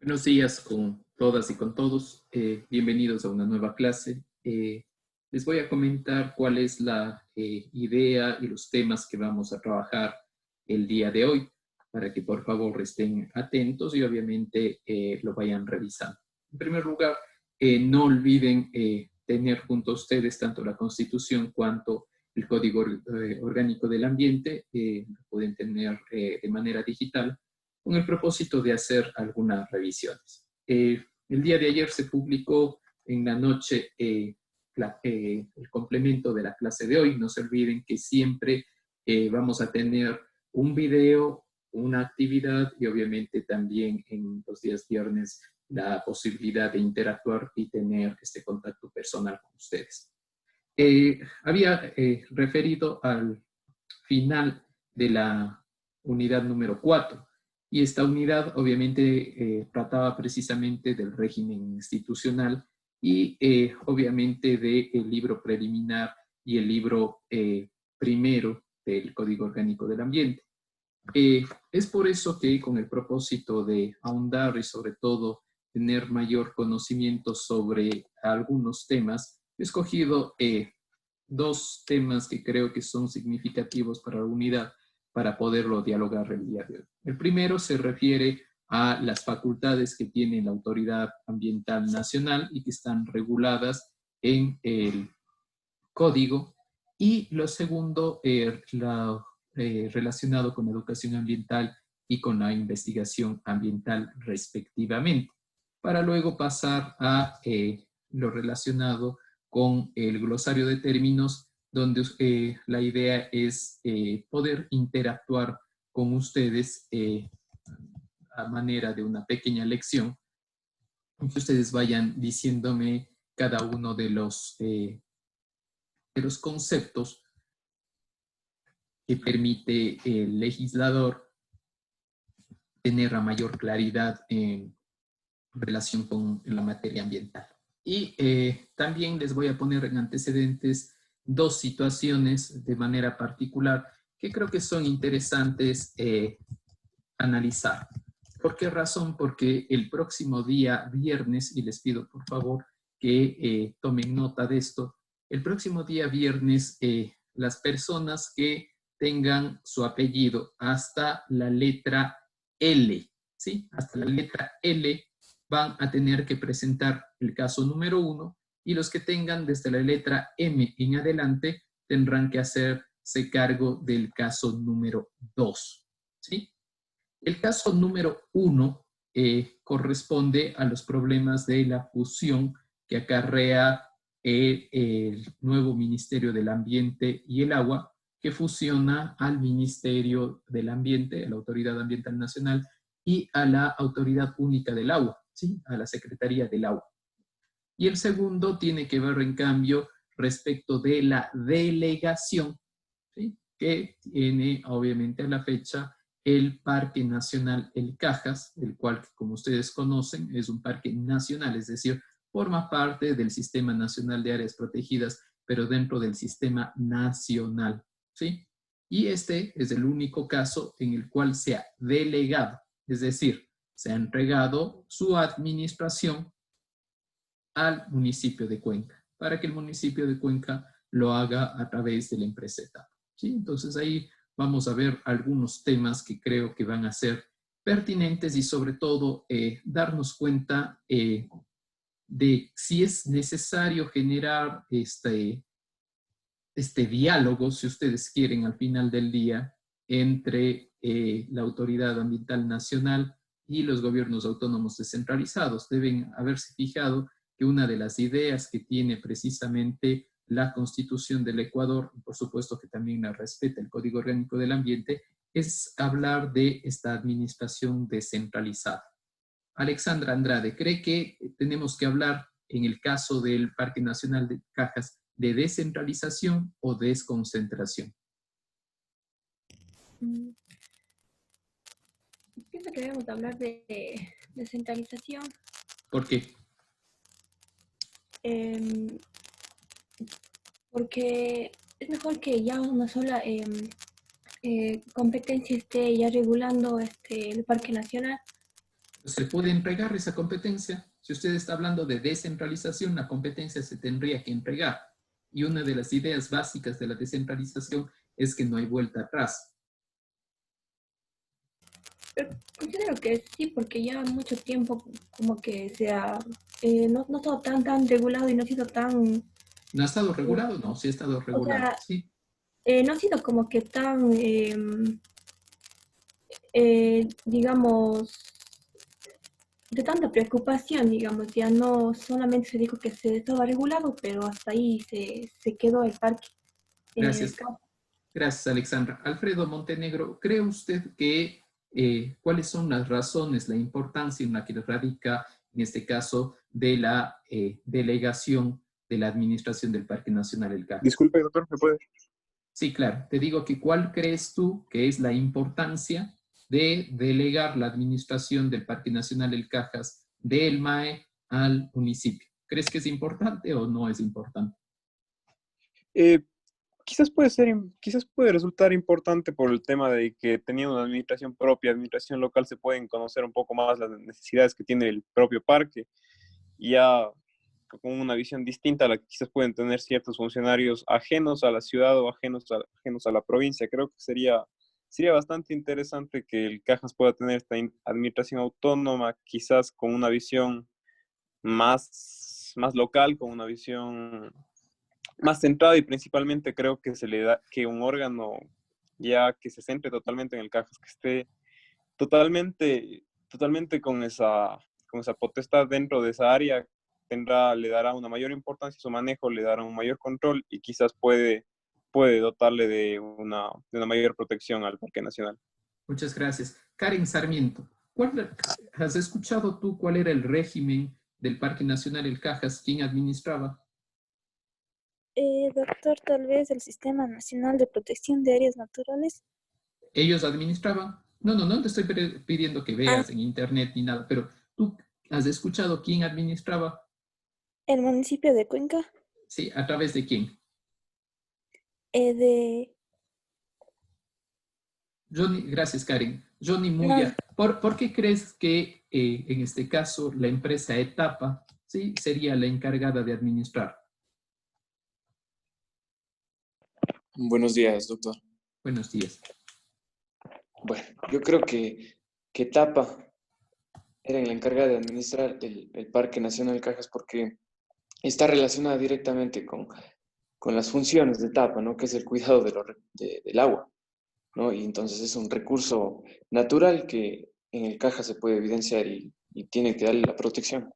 Buenos días con todas y con todos. Bienvenidos a una nueva clase. Les voy a comentar cuál es la idea y los temas que vamos a trabajar el día de hoy, para que por favor estén atentos y obviamente lo vayan revisando. En primer lugar, no olviden tener junto a ustedes tanto la Constitución cuanto el Código Orgánico del Ambiente. Lo pueden tener de manera digital con el propósito de hacer algunas revisiones. El día de ayer se publicó en la noche el complemento de la clase de hoy. No se olviden que siempre vamos a tener un video, una actividad y obviamente también en los días viernes la posibilidad de interactuar y tener este contacto personal con ustedes. Había referido al final de la unidad número 4. Y esta unidad obviamente trataba precisamente del régimen institucional y obviamente del libro preliminar y el libro primero del Código Orgánico del Ambiente. Es por eso que con el propósito de ahondar y sobre todo tener mayor conocimiento sobre algunos temas, he escogido dos temas que creo que son significativos para la unidad para poderlo dialogar el día de hoy. El primero se refiere a las facultades que tiene la Autoridad Ambiental Nacional y que están reguladas en el código. Y lo segundo, relacionado con educación ambiental y con la investigación ambiental respectivamente, para luego pasar a lo relacionado con el glosario de términos, donde la idea es poder interactuar con ustedes a manera de una pequeña lección, que ustedes vayan diciéndome cada uno de los conceptos que permite el legislador tener a mayor claridad en relación con la materia ambiental. Y también les voy a poner en antecedentes dos situaciones de manera particular que creo que son interesantes analizar. ¿Por qué razón? Porque el próximo día viernes, y les pido por favor que tomen nota de esto, el próximo día viernes las personas que tengan su apellido hasta la letra L, ¿sí? Hasta la letra L van a tener que presentar el caso número 1 y los que tengan desde la letra M en adelante tendrán que hacerse cargo del caso número 2, ¿sí? El caso número 1 corresponde a los problemas de la fusión que acarrea el nuevo Ministerio del Ambiente y el Agua, que fusiona al Ministerio del Ambiente, a la Autoridad Ambiental Nacional, y a la Autoridad Única del Agua, ¿sí? A la Secretaría del Agua. Y el segundo tiene que ver, en cambio, respecto de la delegación, ¿sí? Que tiene, obviamente, a la fecha el Parque Nacional El Cajas, el cual, como ustedes conocen, es un parque nacional, es decir, forma parte del Sistema Nacional de Áreas Protegidas, pero dentro del sistema nacional, ¿sí? Y este es el único caso en el cual se ha delegado, es decir, se ha entregado su administración al municipio de Cuenca, para que el municipio de Cuenca lo haga a través de la empresa ETAP. ¿Sí? Entonces ahí vamos a ver algunos temas que creo que van a ser pertinentes y sobre todo darnos cuenta de si es necesario generar este diálogo, si ustedes quieren, al final del día, entre la Autoridad Ambiental Nacional y los gobiernos autónomos descentralizados. Deben haberse fijado que una de las ideas que tiene precisamente la Constitución del Ecuador, y por supuesto que también la respeta el Código Orgánico del Ambiente, es hablar de esta administración descentralizada. Alexandra Andrade, ¿cree que tenemos que hablar en el caso del Parque Nacional de Cajas de descentralización o desconcentración? Pienso que debemos hablar de descentralización, ¿Por qué? eh, porque es mejor que ya una sola competencia esté ya regulando el Parque Nacional. ¿Se puede entregar esa competencia? Si usted está hablando de descentralización, la competencia se tendría que entregar. Y una de las ideas básicas de la descentralización es que no hay vuelta atrás. Pero considero que sí, porque ya mucho tiempo como que no ha estado tan regulado y no ha sido tan, ¿No ha estado regulado? No, sí ha estado o regulado. sea, Sí, no ha sido como que tan, digamos, de tanta preocupación, digamos, ya no solamente se dijo que se estaba regulado, pero hasta ahí se quedó el parque. gracias. Ca- Gracias, Alexandra. Alfredo Montenegro, ¿cree usted que cuáles son las razones, la importancia en la que radica, en este caso, de la delegación de la Administración del Parque Nacional El Cajas? Disculpe, doctor, ¿me puede? Sí, claro. Te digo que ¿cuál crees tú que es la importancia de delegar la administración del Parque Nacional El Cajas del MAE al municipio? ¿Crees que es importante o no es importante? Eh, quizás puede resultar importante por el tema de que teniendo una administración propia, administración local, se pueden conocer un poco más las necesidades que tiene el propio parque y ya con una visión distinta a la que quizás pueden tener ciertos funcionarios ajenos a la ciudad o ajenos a la provincia. Creo que sería bastante interesante que el Cajas pueda tener esta administración autónoma, quizás con una visión más local, con una visión más centrada y principalmente creo que se le da que un órgano ya que se centre totalmente en el Cajas, que esté totalmente con esa potestad dentro de esa área, le dará una mayor importancia a su manejo, le dará un mayor control y quizás puede dotarle de una mayor protección al Parque Nacional. Muchas gracias. Karen Sarmiento, ¿has escuchado tú cuál era el régimen del Parque Nacional El Cajas? ¿Quién administraba? Doctor, tal vez el Sistema Nacional de Protección de Áreas Naturales. ¿Ellos administraban? No te estoy pidiendo que Ah, veas en internet ni nada, pero ¿tú has escuchado quién administraba? el municipio de Cuenca. Sí, ¿a través de quién? De... Johnny, gracias, Karen. Johnny No, Muya, ¿por qué crees que en este caso la empresa Etapa, sí, sería la encargada de administrar? Buenos días, doctor. Buenos días. Bueno, yo creo que TAPA era la encargada de administrar el Parque Nacional Cajas porque está relacionada directamente con las funciones de TAPA, ¿no? Que es el cuidado del agua, ¿no? Y entonces es un recurso natural que en el Caja se puede evidenciar y tiene que darle la protección.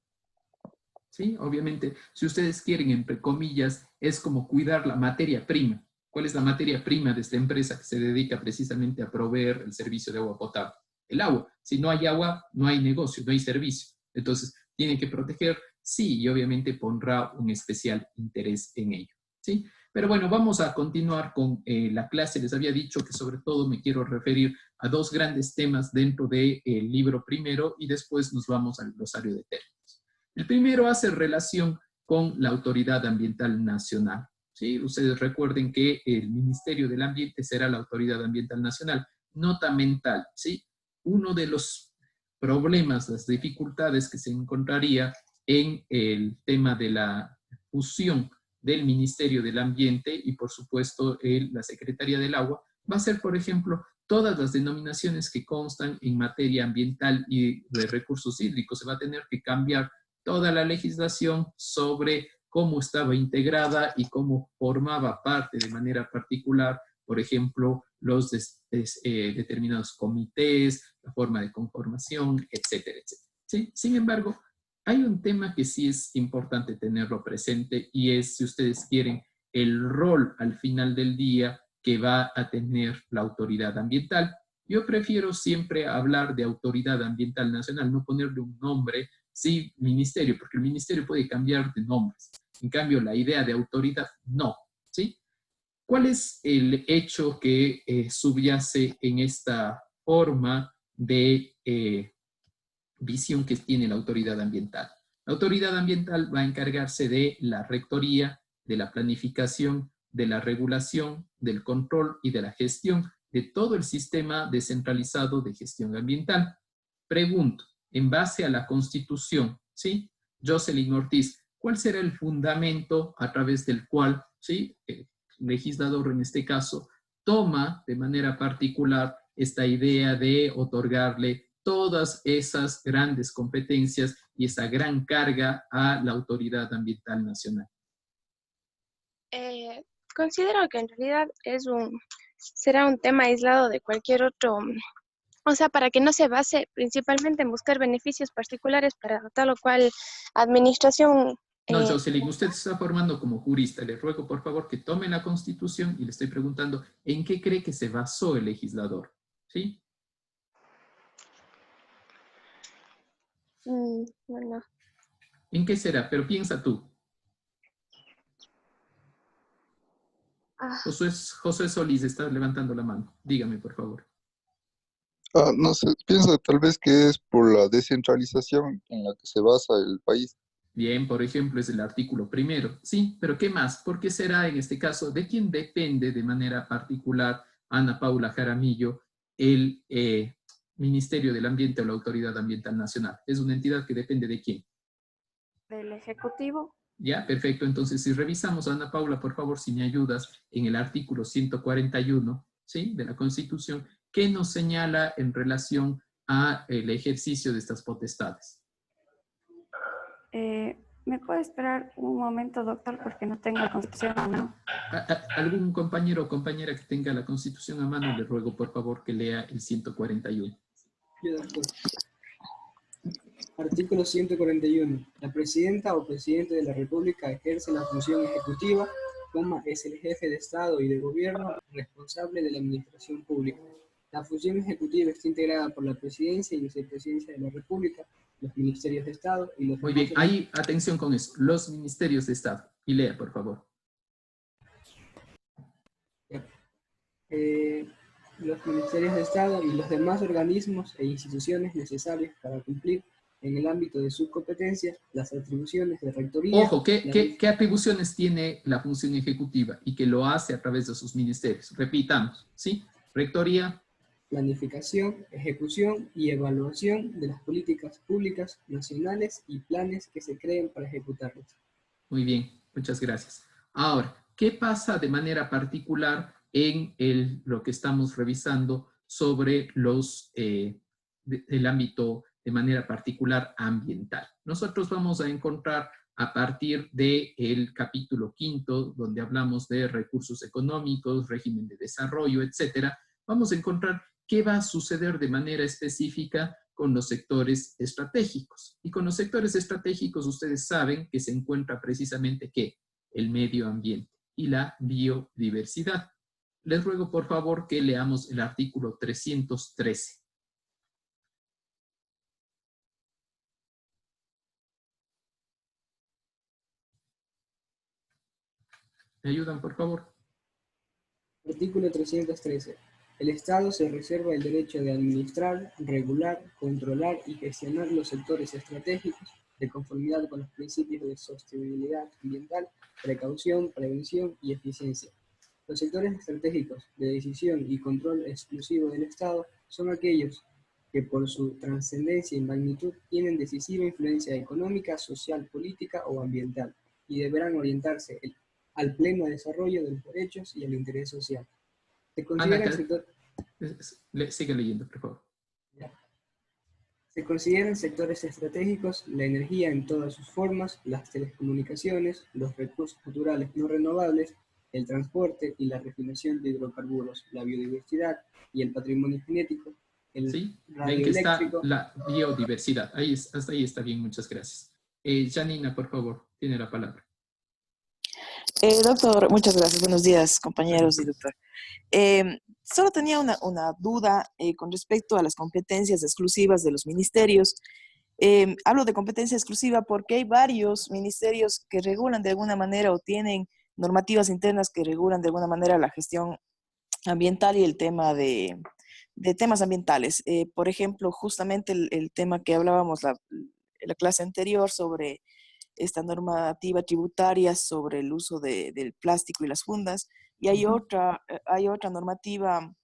Sí, obviamente, si ustedes quieren, entre comillas, es como cuidar la materia prima. ¿Cuál es la materia prima de esta empresa que se dedica precisamente a proveer el servicio de agua potable? El agua. Si no hay agua, no hay negocio, no hay servicio. Entonces, tienen que proteger, sí, y obviamente pondrá un especial interés en ello. ¿Sí? Pero bueno, vamos a continuar con la clase. Les había dicho que sobre todo me quiero referir a dos grandes temas dentro del libro primero y después nos vamos al glosario de términos. El primero hace relación con la Autoridad Ambiental Nacional. ¿Sí? Ustedes recuerden que el Ministerio del Ambiente será la Autoridad Ambiental Nacional. Nota mental, ¿sí? Uno de los problemas, las dificultades que se encontraría en el tema de la fusión del Ministerio del Ambiente y, por supuesto, la Secretaría del Agua, va a ser, por ejemplo, todas las denominaciones que constan en materia ambiental y de recursos hídricos. Se va a tener que cambiar toda la legislación sobre cómo estaba integrada y cómo formaba parte de manera particular, por ejemplo, los determinados comités, la forma de conformación, etcétera, etcétera. ¿Sí? Sin embargo, hay un tema que sí es importante tenerlo presente y es, si ustedes quieren, el rol al final del día que va a tener la autoridad ambiental. Yo prefiero siempre hablar de autoridad ambiental nacional, no ponerle un nombre, sí, ministerio, porque el ministerio puede cambiar de nombres. En cambio, la idea de autoridad, no, ¿sí? ¿Cuál es el hecho que subyace en esta forma de visión que tiene la autoridad ambiental? La autoridad ambiental va a encargarse de la rectoría, de la planificación, de la regulación, del control y de la gestión de todo el sistema descentralizado de gestión ambiental. Pregunto, en base a la Constitución, ¿sí? Jocelyn Ortiz, ¿cuál será el fundamento a través del cual, ¿sí? El legislador en este caso toma de manera particular esta idea de otorgarle todas esas grandes competencias y esa gran carga a la Autoridad Ambiental Nacional? Considero que en realidad será un tema aislado de cualquier otro, o sea, para que no se base principalmente en buscar beneficios particulares para tal o cual administración. No, Jocelyn, usted se está formando como jurista. Le ruego, por favor, que tome la Constitución y le estoy preguntando en qué cree que se basó el legislador, ¿sí? Bueno, ¿En qué será? Pero piensa tú. José Solís está levantando la mano. Dígame, por favor. No sé, pienso tal vez que es por la descentralización en la que se basa el país. Bien, por ejemplo, es el artículo primero. Sí, pero ¿qué más? ¿Por qué será en este caso de quién depende de manera particular Ana Paula Jaramillo el Ministerio del Ambiente o la Autoridad Ambiental Nacional? ¿Es una entidad que depende de quién? del Ejecutivo. Ya, perfecto. Entonces, si revisamos, Ana Paula, por favor, si me ayudas, en el artículo 141, ¿sí?, de la Constitución, ¿qué nos señala en relación a el ejercicio de estas potestades? ¿Me puede esperar un momento, doctor, porque no tengo la Constitución a mano? ¿Algún compañero o compañera que tenga la Constitución a mano? Le ruego, por favor, que lea el 141. Yo, doctor. Artículo 141. La presidenta o presidente de la República ejerce la función ejecutiva, es el jefe de Estado y de Gobierno responsable de la administración pública. La función ejecutiva está integrada por la Presidencia y Vicepresidencia de la República, los Ministerios de Estado y los... Muy bien, ahí atención con eso, los Ministerios de Estado. Y lea, por favor. Los Ministerios de Estado y los demás organismos e instituciones necesarios para cumplir en el ámbito de su competencia las atribuciones de rectoría. Ojo, ¿qué atribuciones tiene la función ejecutiva y que lo hace a través de sus ministerios? Repitamos, ¿sí? Rectoría. Planificación, ejecución y evaluación de las políticas públicas nacionales y planes que se creen para ejecutarlas. Muy bien, muchas gracias. Ahora, ¿qué pasa de manera particular en lo que estamos revisando sobre el ámbito de manera particular ambiental? Nosotros vamos a encontrar a partir del capítulo 5, donde hablamos de recursos económicos, régimen de desarrollo, etcétera, vamos a encontrar qué va a suceder de manera específica con los sectores estratégicos. Y con los sectores estratégicos ustedes saben que se encuentra precisamente ¿qué? El medio ambiente y la biodiversidad. Les ruego por favor que leamos el artículo 313. ¿Me ayudan por favor? Artículo 313. El Estado se reserva el derecho de administrar, regular, controlar y gestionar los sectores estratégicos de conformidad con los principios de sostenibilidad ambiental, precaución, prevención y eficiencia. Los sectores estratégicos de decisión y control exclusivo del Estado son aquellos que por su trascendencia y magnitud tienen decisiva influencia económica, social, política o ambiental y deberán orientarse al pleno desarrollo de los derechos y al interés social. Se considera el sector... Sigue leyendo, por favor. Se consideran sectores estratégicos la energía en todas sus formas, las telecomunicaciones, los recursos naturales no renovables, el transporte y la refinación de hidrocarburos, la biodiversidad y el patrimonio genético, el radioeléctrico. La biodiversidad. Hasta ahí está bien, muchas gracias. Janina, por favor, tiene la palabra. Doctor, muchas gracias. Buenos días, compañeros y doctor. Solo tenía una duda con respecto a las competencias exclusivas de los ministerios. Hablo de competencia exclusiva porque hay varios ministerios que regulan de alguna manera o tienen normativas internas que regulan de alguna manera la gestión ambiental y el tema de temas ambientales. Por ejemplo, justamente el tema que hablábamos en la clase anterior sobre esta normativa tributaria sobre el uso del plástico y las fundas, y hay otra normativa,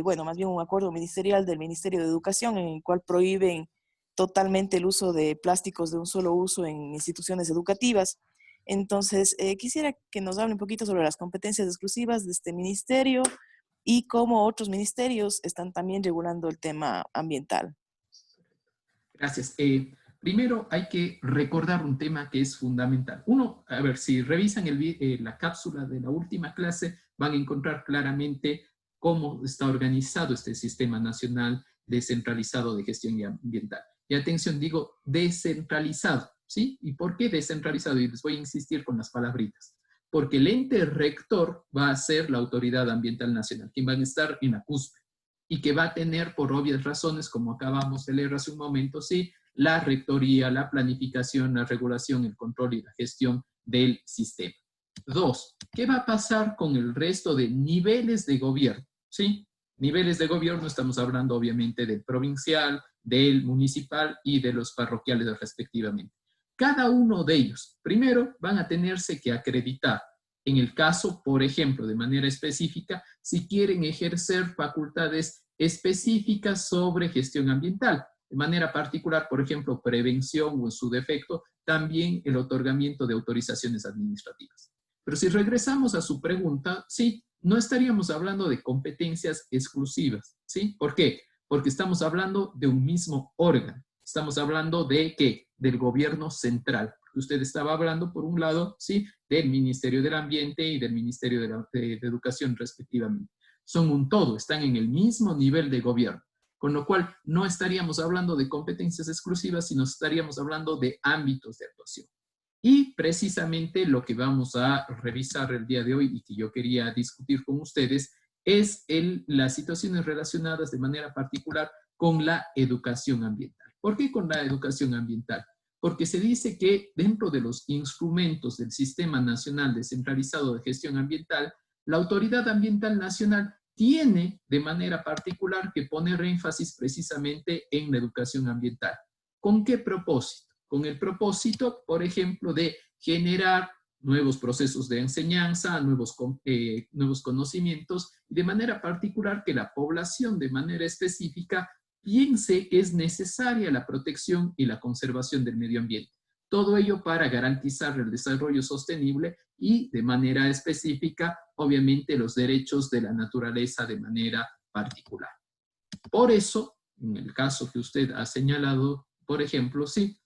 bueno, más bien un acuerdo ministerial del Ministerio de Educación en el cual prohíben totalmente el uso de plásticos de un solo uso en instituciones educativas. Entonces, quisiera que nos hable un poquito sobre las competencias exclusivas de este ministerio y cómo otros ministerios están también regulando el tema ambiental. Gracias. Primero hay que recordar un tema que es fundamental. Uno, a ver, si revisan la cápsula de la última clase, van a encontrar claramente cómo está organizado este Sistema Nacional Descentralizado de Gestión Ambiental. Y atención, digo descentralizado, ¿sí? ¿Y por qué descentralizado? Y les voy a insistir con las palabritas. Porque el ente rector va a ser la Autoridad Ambiental Nacional, quien va a estar en la cúspide y que va a tener, por obvias razones, como acabamos de leer hace un momento, sí, la rectoría, la planificación, la regulación, el control y la gestión del sistema. Dos, ¿qué va a pasar con el resto de niveles de gobierno? ¿Sí? Niveles de gobierno, estamos hablando obviamente del provincial, del municipal y de los parroquiales respectivamente. Cada uno de ellos, primero, van a tenerse que acreditar. En el caso, por ejemplo, de manera específica, si quieren ejercer facultades específicas sobre gestión ambiental. De manera particular, por ejemplo, prevención o en su defecto, también el otorgamiento de autorizaciones administrativas. Pero si regresamos a su pregunta, sí, no estaríamos hablando de competencias exclusivas, ¿sí? ¿Por qué? Porque estamos hablando de un mismo órgano. Estamos hablando de ¿qué? Del gobierno central. Usted estaba hablando, por un lado, ¿sí? Del Ministerio del Ambiente y del Ministerio de Educación, respectivamente. Son un todo, están en el mismo nivel de gobierno. Con lo cual, no estaríamos hablando de competencias exclusivas, sino estaríamos hablando de ámbitos de actuación. Y precisamente lo que vamos a revisar el día de hoy y que yo quería discutir con ustedes es las situaciones relacionadas de manera particular con la educación ambiental. ¿Por qué con la educación ambiental? Porque se dice que dentro de los instrumentos del Sistema Nacional Descentralizado de Gestión Ambiental, la Autoridad Ambiental Nacional tiene de manera particular que poner énfasis precisamente en la educación ambiental. ¿Con qué propósito? Con el propósito, por ejemplo, de generar nuevos procesos de enseñanza, nuevos conocimientos, y de manera particular que la población de manera específica piense que es necesaria la protección y la conservación del medio ambiente. Todo ello para garantizar el desarrollo sostenible y de manera específica, obviamente, los derechos de la naturaleza de manera particular. Por eso, en el caso que usted ha señalado, por ejemplo, sí,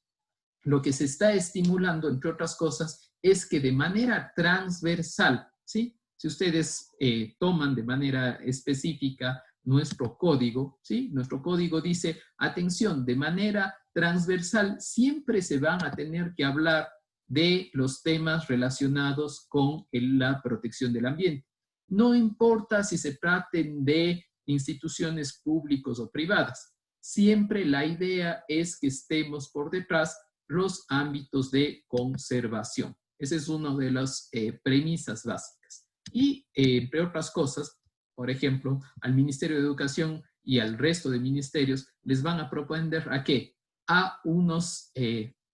lo que se está estimulando, entre otras cosas, es que de manera transversal, ¿sí? Si ustedes toman de manera específica nuestro código, ¿sí? Nuestro código dice, atención, de manera transversal siempre se van a tener que hablar de los temas relacionados con la protección del ambiente. No importa si se traten de instituciones públicas o privadas, siempre la idea es que estemos por detrás los ámbitos de conservación. Esa es una de las premisas básicas. Y, entre otras cosas, por ejemplo, al Ministerio de Educación y al resto de ministerios les van a proponer ¿a qué? A unos,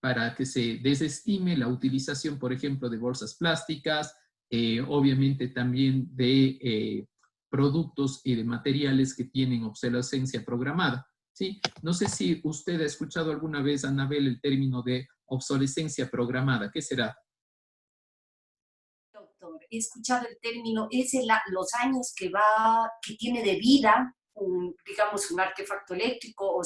para que se desestime la utilización, por ejemplo, de bolsas plásticas, obviamente también de productos y de materiales que tienen obsolescencia programada. ¿Sí? No sé si usted ha escuchado alguna vez, Anabel, el término de obsolescencia programada. ¿Qué será? Doctor, he escuchado el término, es los años que tiene de vida, digamos, un artefacto eléctrico o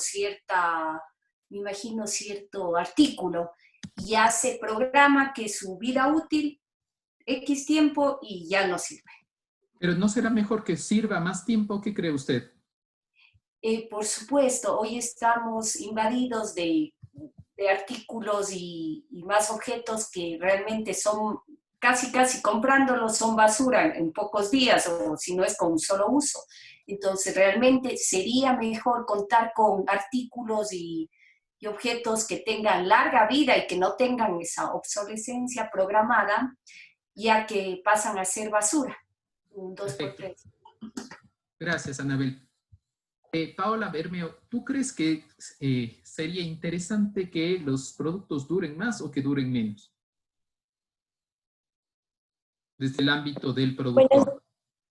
me imagino, cierto artículo. Ya se programa que su vida útil, X tiempo, y ya no sirve. Pero ¿no será mejor que sirva más tiempo? ¿Qué cree usted? Por supuesto, hoy estamos invadidos de artículos y más objetos que realmente son casi comprándolos son basura en pocos días, o si no es con un solo uso. Entonces realmente sería mejor contar con artículos y objetos que tengan larga vida y que no tengan esa obsolescencia programada, ya que pasan a ser basura. Un 2x3. Gracias, Anabel. Paola Bermeo, ¿tú crees que sería interesante que los productos duren más o que duren menos? Desde el ámbito del productor.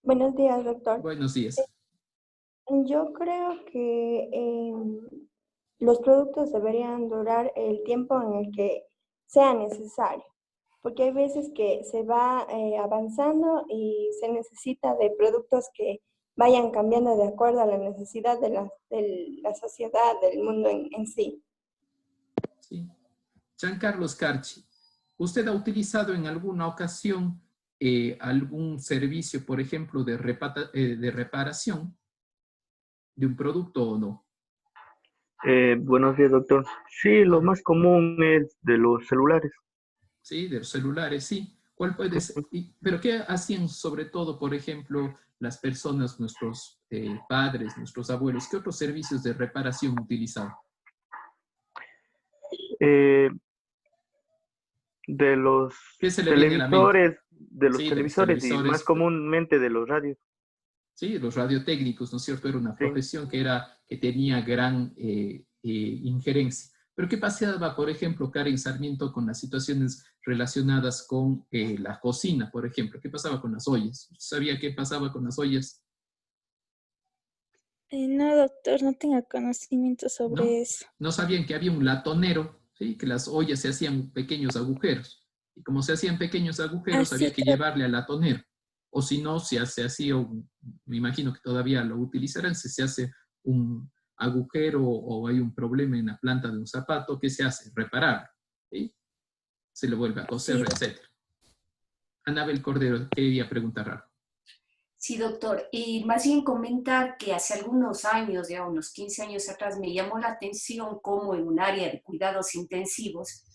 Buenos días, doctor. Buenos días. Yo creo que los productos deberían durar el tiempo en el que sea necesario, porque hay veces que se va avanzando y se necesita de productos que vayan cambiando de acuerdo a la necesidad de la sociedad, del mundo en sí. Sí. Giancarlo Scarchi, ¿usted ha utilizado en alguna ocasión algún servicio, por ejemplo, de reparación de un producto o no? Buenos días, doctor. Sí, lo más común es de los celulares. Sí, de los celulares, sí. ¿Cuál puede ser? ¿Pero qué hacían sobre todo, por ejemplo, las personas, nuestros padres, nuestros abuelos? ¿Qué otros servicios de reparación utilizaban? De los ¿Qué se le viene a la mente? televisores y más comúnmente de los radios. Sí, los radiotécnicos, ¿no es cierto? Era una profesión que tenía gran injerencia. Pero ¿qué pasaba, por ejemplo, Karen Sarmiento, con las situaciones relacionadas con la cocina, por ejemplo? ¿Qué pasaba con las ollas? ¿Sabía qué pasaba con las ollas? No, doctor, no tengo conocimiento sobre eso. No sabían que había un latonero, ¿sí? Que las ollas se hacían pequeños agujeros. Y como se hacían pequeños agujeros, había que llevarle al latonero. O si no, se hacía, me imagino que todavía lo utilizarán, si se hace un agujero o hay un problema en la planta de un zapato, ¿qué se hace? Repararlo, ¿sí? Se le vuelve a coser, etc. Anabel Cordero, quería preguntar algo. Sí, doctor. Y más bien comentar que hace algunos años, ya unos 15 años atrás, me llamó la atención cómo en un área de cuidados intensivos,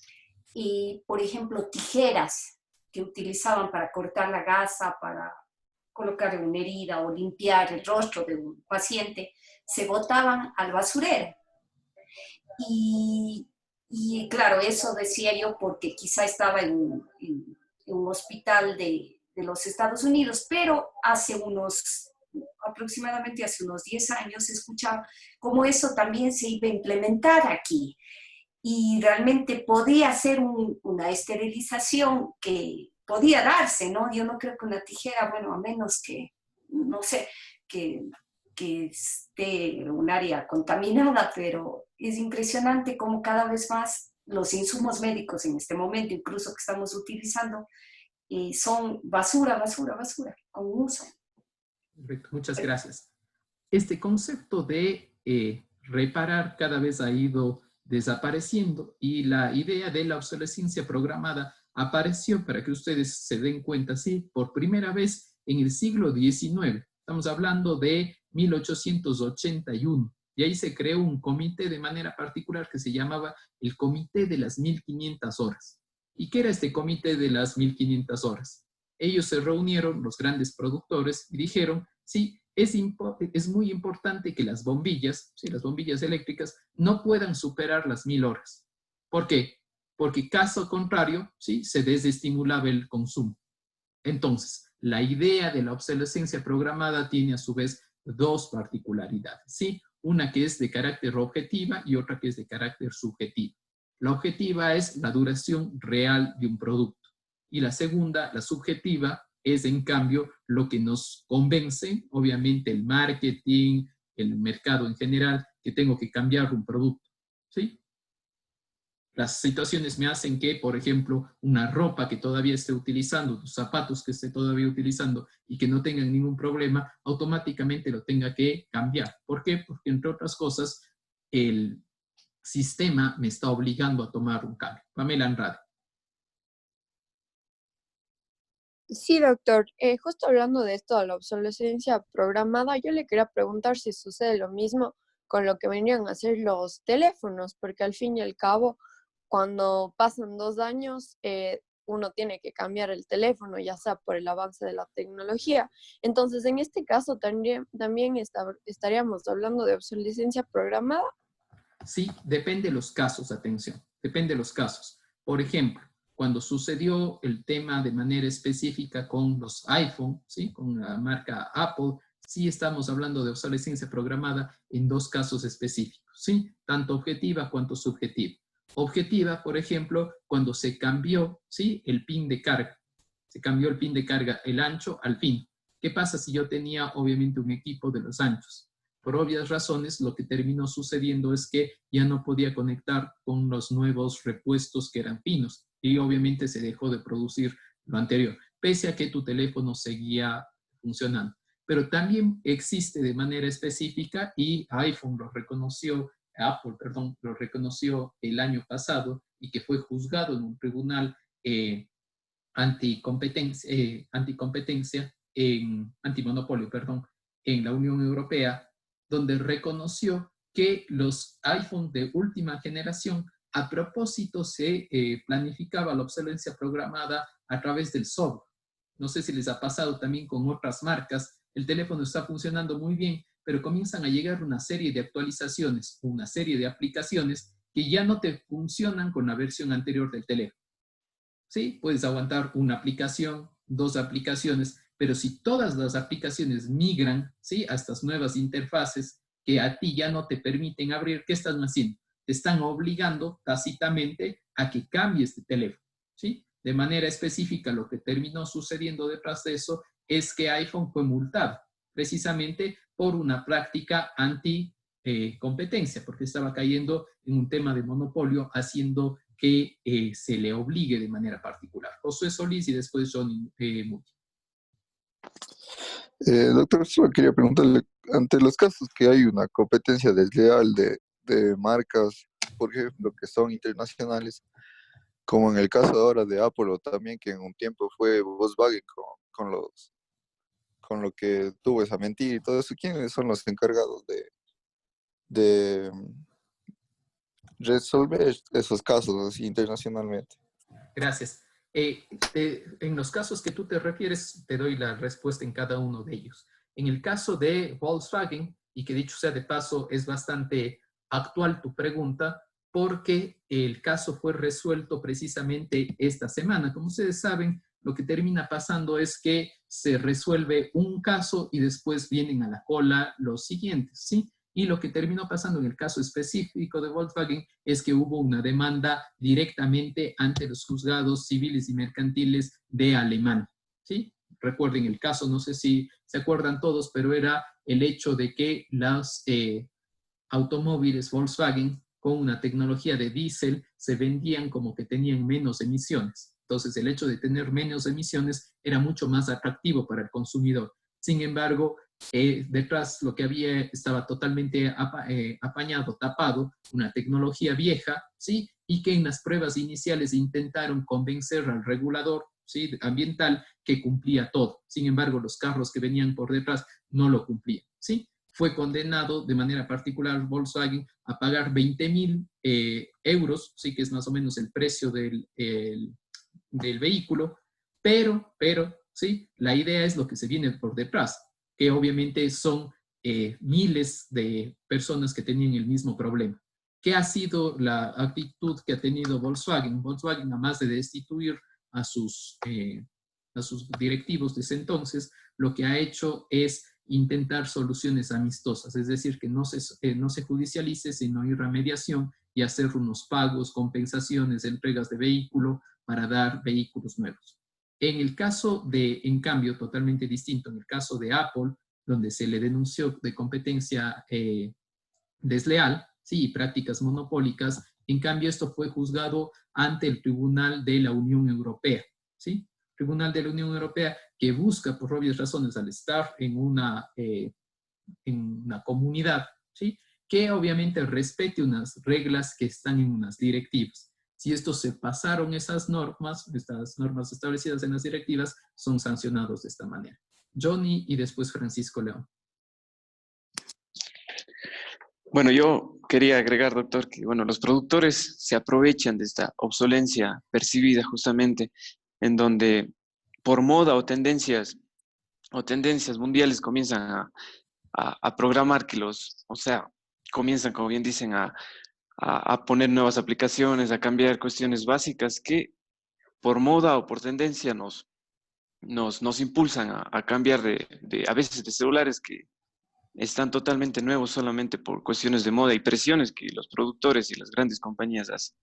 y por ejemplo, tijeras que utilizaban para cortar la gasa, para colocar una herida o limpiar el rostro de un paciente, se botaban al basurero. Y claro, eso decía yo porque quizá estaba en un hospital de los Estados Unidos, pero aproximadamente hace unos 10 años, escuchaba cómo eso también se iba a implementar aquí. Y realmente podía ser una esterilización que podía darse, ¿no? Yo no creo que una tijera, bueno, a menos que, no sé, que esté en un área contaminada, pero es impresionante cómo cada vez más los insumos médicos en este momento, incluso que estamos utilizando, son basura, con uso. Perfecto, muchas gracias. Este concepto de reparar cada vez ha ido desapareciendo y la idea de la obsolescencia programada apareció, para que ustedes se den cuenta, sí, por primera vez en el siglo XIX. Estamos hablando de 1881. Y ahí se creó un comité de manera particular que se llamaba el Comité de las 1500 horas. ¿Y qué era este Comité de las 1500 horas? Ellos se reunieron, los grandes productores, y dijeron, sí, es muy importante que las bombillas, ¿sí? Las bombillas eléctricas, no puedan superar las 1000 horas. ¿Por qué? Porque caso contrario, ¿sí? Se desestimulaba el consumo. Entonces, la idea de la obsolescencia programada tiene a su vez dos particularidades, ¿sí? Una que es de carácter objetiva y otra que es de carácter subjetivo. La objetiva es la duración real de un producto. Y la segunda, la subjetiva, es en cambio lo que nos convence, obviamente el marketing, el mercado en general, que tengo que cambiar un producto, ¿sí? Las situaciones me hacen que, por ejemplo, una ropa que todavía esté utilizando, los zapatos que esté todavía utilizando y que no tengan ningún problema, automáticamente lo tenga que cambiar. ¿Por qué? Porque, entre otras cosas, el sistema me está obligando a tomar un cambio. Pamela Andrade. Sí, doctor. Justo hablando de esto, de la obsolescencia programada, yo le quería preguntar si sucede lo mismo con lo que venían a hacer los teléfonos, porque al fin y al cabo, cuando pasan 2 años, uno tiene que cambiar el teléfono, ya sea por el avance de la tecnología. Entonces, en este caso, también estaríamos hablando de obsolescencia programada. Sí, depende de los casos, atención, depende de los casos. Por ejemplo, cuando sucedió el tema de manera específica con los iPhone, ¿sí? Con la marca Apple, sí estamos hablando de obsolescencia programada en dos casos específicos, ¿sí? Tanto objetiva cuanto subjetiva. Objetiva, por ejemplo, cuando se cambió, ¿sí? El pin de carga. Se cambió el pin de carga, el ancho al fin. ¿Qué pasa si yo tenía, obviamente, un equipo de los anchos? por obvias razones, lo que terminó sucediendo es que ya no podía conectar con los nuevos repuestos que eran finos y obviamente se dejó de producir lo anterior, pese a que tu teléfono seguía funcionando. Pero también existe de manera específica y iPhone lo reconoció, Apple, perdón, lo reconoció el año pasado y que fue juzgado en un tribunal antimonopolio, perdón, en la Unión Europea, donde reconoció que los iPhone de última generación, a propósito, se planificaba la obsolescencia programada a través del software. No sé si les ha pasado también con otras marcas. El teléfono está funcionando muy bien, pero comienzan a llegar una serie de actualizaciones, una serie de aplicaciones que ya no te funcionan con la versión anterior del teléfono. ¿Sí? Puedes aguantar una aplicación, 2 aplicaciones, pero si todas las aplicaciones migran, ¿sí?, a estas nuevas interfaces que a ti ya no te permiten abrir, ¿qué están haciendo? Te están obligando tácitamente a que cambies de teléfono, ¿sí? De manera específica, lo que terminó sucediendo detrás de eso es que iPhone fue multado, precisamente por una práctica anti-competencia, porque estaba cayendo en un tema de monopolio, haciendo que se le obligue de manera particular. Josué Solís y después Johnny Muti. Doctor, solo quería preguntarle, ante los casos que hay una competencia desleal de marcas, por ejemplo, que son internacionales, como en el caso ahora de Apple, o también que en un tiempo fue Volkswagen con lo que tuvo esa mentira y todo eso, ¿quiénes son los encargados de resolver esos casos así internacionalmente? Gracias. En los casos que tú te refieres, te doy la respuesta en cada uno de ellos. En el caso de Volkswagen, y que dicho sea de paso, es bastante actual tu pregunta, porque el caso fue resuelto precisamente esta semana. Como ustedes saben, lo que termina pasando es que se resuelve un caso y después vienen a la cola los siguientes, ¿sí? Y lo que terminó pasando en el caso específico de Volkswagen es que hubo una demanda directamente ante los juzgados civiles y mercantiles de Alemania, ¿sí? Recuerden el caso, no sé si se acuerdan todos, pero era el hecho de que los automóviles Volkswagen con una tecnología de diésel se vendían como que tenían menos emisiones. Entonces, el hecho de tener menos emisiones era mucho más atractivo para el consumidor. Sin embargo, detrás lo que había estaba totalmente apañado, tapado, una tecnología vieja, ¿sí? Y que en las pruebas iniciales intentaron convencer al regulador, ¿sí?, ambiental, que cumplía todo. Sin embargo, los carros que venían por detrás no lo cumplían, ¿sí? Fue condenado de manera particular Volkswagen a pagar 20.000 euros, ¿sí?, que es más o menos el precio del vehículo, pero, ¿sí?, la idea es lo que se viene por detrás, que obviamente son miles de personas que tenían el mismo problema. ¿Qué ha sido la actitud que ha tenido Volkswagen? Volkswagen, además de destituir a sus directivos de ese entonces, lo que ha hecho es intentar soluciones amistosas, es decir, que no se judicialice, sino ir a mediación y hacer unos pagos, compensaciones, entregas de vehículo para dar vehículos nuevos. En el caso en cambio, totalmente distinto, en el caso de Apple, donde se le denunció de competencia desleal, sí, y prácticas monopólicas, en cambio esto fue juzgado ante el Tribunal de la Unión Europea, ¿sí? Tribunal de la Unión Europea que busca, por obvias razones, al estar en una comunidad, ¿sí?, que obviamente respete unas reglas que están en unas directivas. Si estos se pasaron estas normas establecidas en las directivas, son sancionados de esta manera. Johnny y después Francisco León. Bueno, yo quería agregar, doctor, que bueno, los productores se aprovechan de esta obsolencia percibida justamente en donde por moda o tendencias mundiales comienzan a programar que comienzan, como bien dicen, a poner nuevas aplicaciones, a cambiar cuestiones básicas que por moda o por tendencia nos impulsan a cambiar a veces de celulares que están totalmente nuevos solamente por cuestiones de moda y presiones que los productores y las grandes compañías hacen.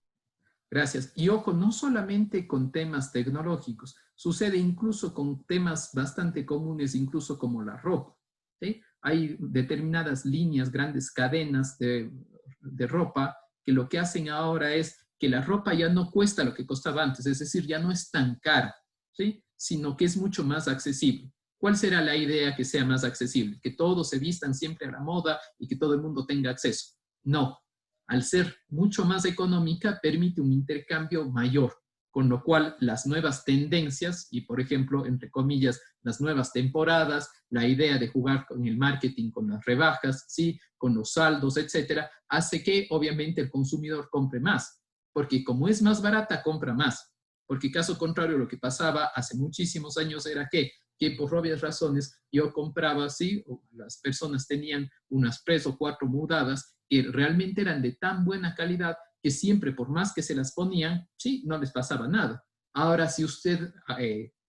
Gracias. Y ojo, no solamente con temas tecnológicos, sucede incluso con temas bastante comunes, incluso como la ropa, ¿sí? hay determinadas líneas, grandes cadenas de ropa, que lo que hacen ahora es que la ropa ya no cuesta lo que costaba antes, es decir, ya no es tan cara, ¿sí? Sino que es mucho más accesible. ¿Cuál será la idea que sea más accesible? ¿Que todos se vistan siempre a la moda y que todo el mundo tenga acceso? No. Al ser mucho más económica, permite un intercambio mayor, con lo cual las nuevas tendencias y, por ejemplo, entre comillas, las nuevas temporadas, la idea de jugar con el marketing, con las rebajas, ¿sí? Con los saldos, etcétera, hace que obviamente el consumidor compre más, porque como es más barata, compra más. Porque caso contrario, lo que pasaba hace muchísimos años era que por obvias razones yo compraba, ¿sí? O las personas tenían unas 3 o 4 mudadas que realmente eran de tan buena calidad que siempre, por más que se las ponían, sí, no les pasaba nada. Ahora, si usted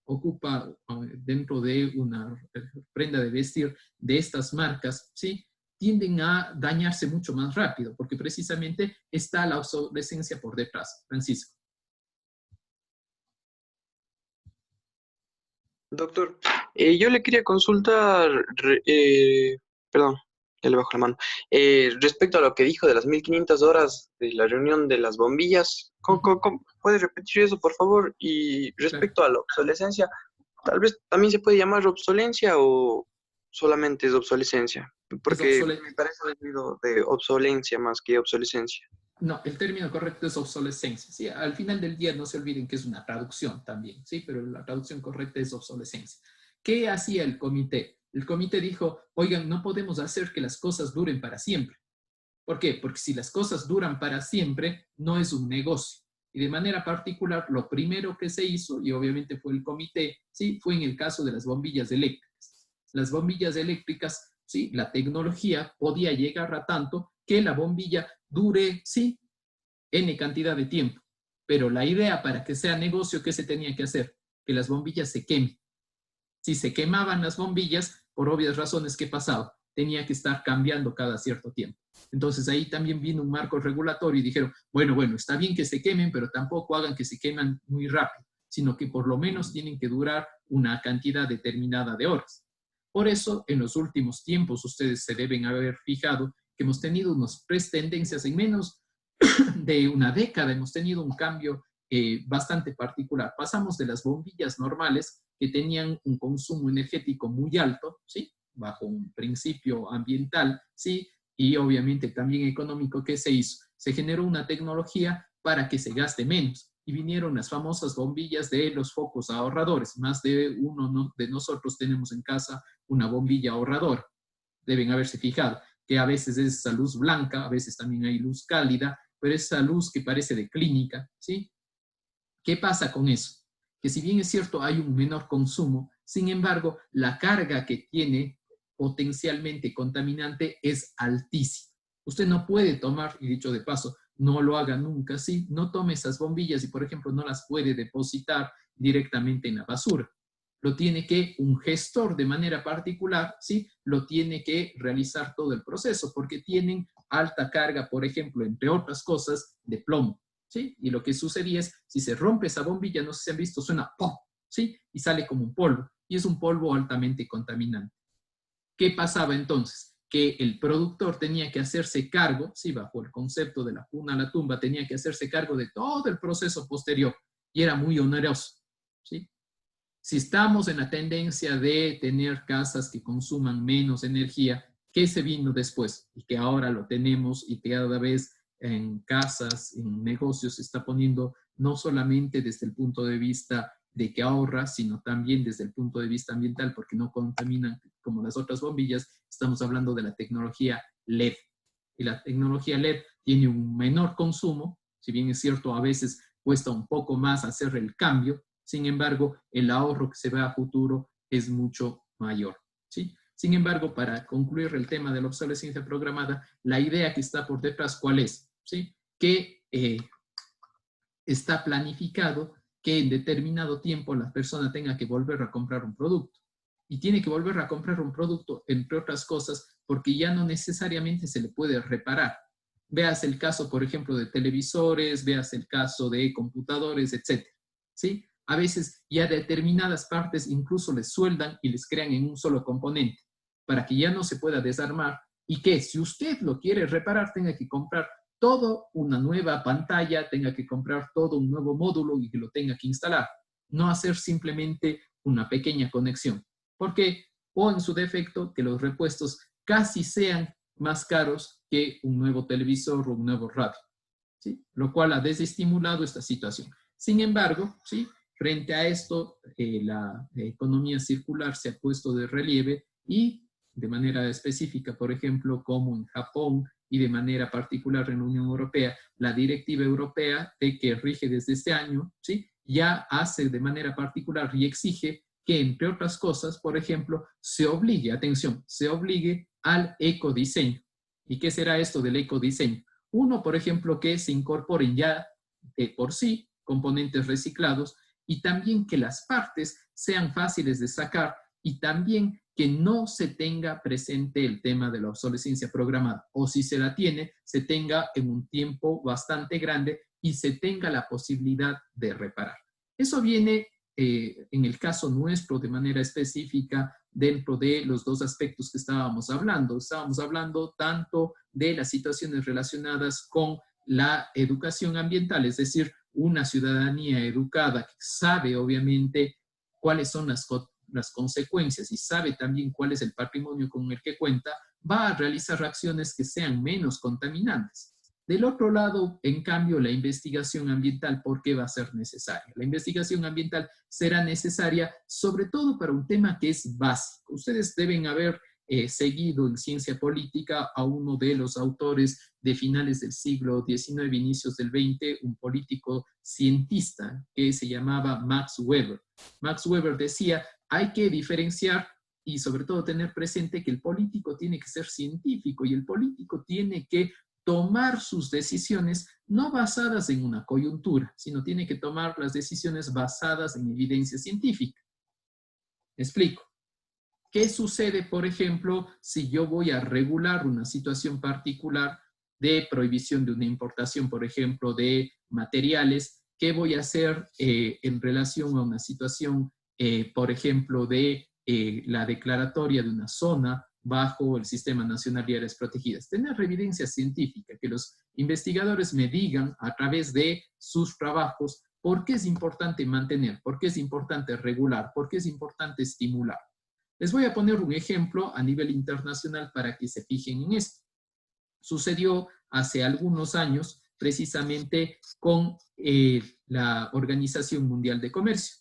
ocupa dentro de una prenda de vestir de estas marcas, sí, tienden a dañarse mucho más rápido, porque precisamente está la obsolescencia por detrás. Francisco. Doctor, yo le quería consultar, perdón, ya le bajo la mano, respecto a lo que dijo de las 1500 horas de la reunión de las bombillas. ¿Puede repetir eso, por favor? Y respecto a la obsolescencia, tal vez también se puede llamar obsolencia o solamente es obsolescencia, porque me parece debido de obsolencia más que obsolescencia. No, el término correcto es obsolescencia. ¿Sí? Al final del día no se olviden que es una traducción también, ¿sí? Pero la traducción correcta es obsolescencia. ¿Qué hacía el comité? El comité dijo, oigan, no podemos hacer que las cosas duren para siempre. ¿Por qué? Porque si las cosas duran para siempre, no es un negocio. Y de manera particular, lo primero que se hizo, y obviamente fue el comité, ¿sí? Fue en el caso de las bombillas eléctricas. Las bombillas eléctricas, ¿sí? La tecnología podía llegar a tanto que la bombilla dure, sí, N cantidad de tiempo. Pero la idea para que sea negocio, ¿qué se tenía que hacer? Que las bombillas se quemen. Si se quemaban las bombillas, por obvias razones, ¿qué pasaba? Tenía que estar cambiando cada cierto tiempo. Entonces ahí también vino un marco regulatorio y dijeron, bueno, está bien que se quemen, pero tampoco hagan que se queman muy rápido, sino que por lo menos tienen que durar una cantidad determinada de horas. Por eso, en los últimos tiempos, ustedes se deben haber fijado que hemos tenido unas 3 tendencias en menos de una década, hemos tenido un cambio bastante particular. Pasamos de las bombillas normales que tenían un consumo energético muy alto, ¿sí? Bajo un principio ambiental, ¿sí? Y obviamente también económico. ¿Qué se hizo? Se generó una tecnología para que se gaste menos y vinieron las famosas bombillas de los focos ahorradores. Más de uno de nosotros tenemos en casa una bombilla ahorradora. Deben haberse fijado que a veces es esa luz blanca, a veces también hay luz cálida, pero esa luz que parece de clínica, ¿sí? ¿Qué pasa con eso? Que si bien es cierto hay un menor consumo, sin embargo, la carga que tiene potencialmente contaminante es altísima. Usted no puede tomar, y dicho de paso, no lo haga nunca, ¿sí? No tome esas bombillas y, por ejemplo, no las puede depositar directamente en la basura. Lo tiene que, un gestor de manera particular, ¿sí? Lo tiene que realizar todo el proceso, porque tienen alta carga, por ejemplo, entre otras cosas, de plomo, ¿sí? Y lo que sucedía es, si se rompe esa bombilla, no sé si han visto, suena ¡pum!, ¿sí? Y sale como un polvo, y es un polvo altamente contaminante. ¿Qué pasaba entonces? Que el productor tenía que hacerse cargo, sí, bajo el concepto de la cuna a la tumba, tenía que hacerse cargo de todo el proceso posterior, y era muy oneroso, ¿sí? Si estamos en la tendencia de tener casas que consuman menos energía, ¿qué se vino después? Y que ahora lo tenemos y cada vez en casas, en negocios se está poniendo no solamente desde el punto de vista de que ahorra, sino también desde el punto de vista ambiental, porque no contaminan como las otras bombillas. Estamos hablando de la tecnología LED. Y la tecnología LED tiene un menor consumo, si bien es cierto, a veces cuesta un poco más hacer el cambio. Sin embargo, el ahorro que se ve a futuro es mucho mayor, ¿sí? Sin embargo, para concluir el tema de la obsolescencia programada, la idea que está por detrás, ¿cuál es? ¿Sí? Que está planificado que en determinado tiempo la persona tenga que volver a comprar un producto. Y tiene que volver a comprar un producto, entre otras cosas, porque ya no necesariamente se le puede reparar. Veas el caso, por ejemplo, de televisores, veas el caso de computadores, etc. ¿Sí? A veces ya determinadas partes incluso les sueldan y les crean en un solo componente. para que ya no se pueda desarmar y que si usted lo quiere reparar tenga que comprar toda una nueva pantalla, tenga que comprar todo un nuevo módulo y que lo tenga que instalar. No hacer simplemente una pequeña conexión. Porque, o en su defecto, que los repuestos casi sean más caros que un nuevo televisor o un nuevo radio, ¿sí? Lo cual ha desestimulado esta situación. Sin embargo, ¿sí? Frente a esto, la economía circular se ha puesto de relieve y de manera específica, por ejemplo, como en Japón y de manera particular en la Unión Europea, la directiva europea que rige desde este año, ¿sí? Ya hace de manera particular y exige que, entre otras cosas, por ejemplo, se obligue, atención, se obligue al ecodiseño. ¿Y qué será esto del ecodiseño? Uno, por ejemplo, que se incorporen ya de por sí componentes reciclados y también que las partes sean fáciles de sacar y también que no se tenga presente el tema de la obsolescencia programada, o si se la tiene, se tenga en un tiempo bastante grande y se tenga la posibilidad de reparar. Eso viene en el caso nuestro de manera específica dentro de los dos aspectos que estábamos hablando. Estábamos hablando tanto de las situaciones relacionadas con la educación ambiental, es decir, una ciudadanía educada que sabe obviamente cuáles son las consecuencias y sabe también cuál es el patrimonio con el que cuenta, va a realizar acciones que sean menos contaminantes. Del otro lado, en cambio, la investigación ambiental, ¿por qué va a ser necesaria? La investigación ambiental será necesaria sobre todo para un tema que es básico. Ustedes deben haber seguido en ciencia política a uno de los autores de finales del siglo XIX, inicios del XX, un político cientista que se llamaba Max Weber. Max Weber decía, hay que diferenciar y sobre todo tener presente que el político tiene que ser científico y el político tiene que tomar sus decisiones no basadas en una coyuntura, sino tiene que tomar las decisiones basadas en evidencia científica. ¿Me explico? ¿Qué sucede, por ejemplo, si yo voy a regular una situación particular de prohibición de una importación, por ejemplo, de materiales? ¿Qué voy a hacer en relación a una situación, por ejemplo, de la declaratoria de una zona bajo el Sistema Nacional de Áreas Protegidas? Tener evidencia científica, que los investigadores me digan a través de sus trabajos por qué es importante mantener, por qué es importante regular, por qué es importante estimular. Les voy a poner un ejemplo a nivel internacional para que se fijen en esto. Sucedió hace algunos años precisamente con la Organización Mundial de Comercio.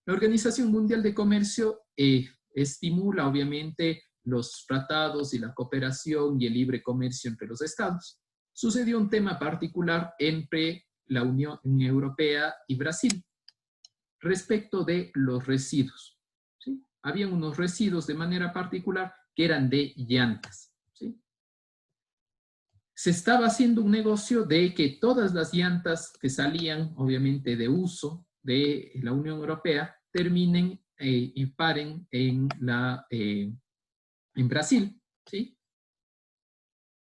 La Organización Mundial de Comercio estimula obviamente los tratados y la cooperación y el libre comercio entre los estados. Sucedió un tema particular entre la Unión Europea y Brasil respecto de los residuos. ¿Sí? Habían unos residuos de manera particular que eran de llantas. ¿Sí? Se estaba haciendo un negocio de que todas las llantas que salían, obviamente, de uso de la Unión Europea, terminen y paren en Brasil. ¿Sí?